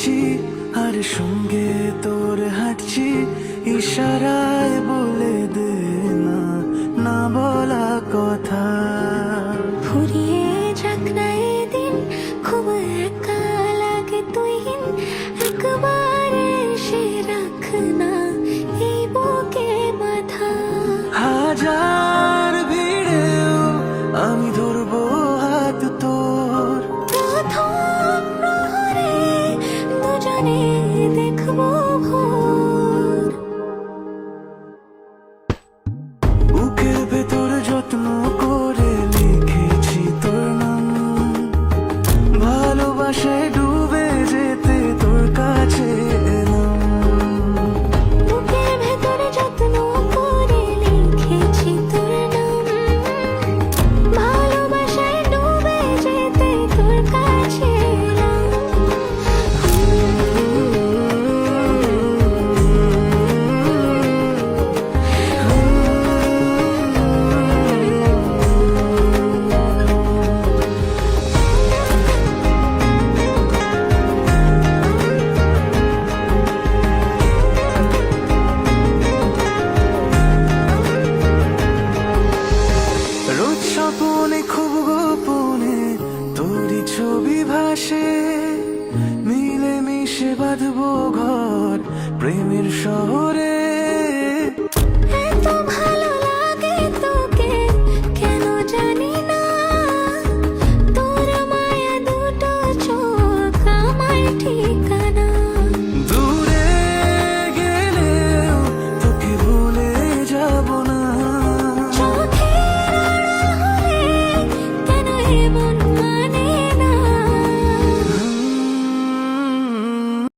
যাচ্ছি আর সঙ্গে তোর হাঁটছি, ইশারায় বলে দে না না বলা কথা। ফুরিয়ে যাক না এদিন, খুব একা লাগে তুইহীন, একবার এসে রাখ না এই বুকে মাথা। হাজার ভিড়েও আমি ধরবো হাত তোর, প্রথম প্রহরে দুজনে দেখবো ভোর। বুকের ভেতর যত্ন করে লিখেছি তোর নাম, ভালোবাসায় ডুবে যেতে তোর কাছে এলাম। বুকের ভেতরে যত্ন করে লিখেছি তোর নাম, ভালোবাসায় ডুবে যেতে তোর কাছে এলাম। রোজ স্বপনে খুব গোপনে তোরই ছবি ভাসে, মিলে মিশে বাঁধবো ঘর প্রেমের শহরে।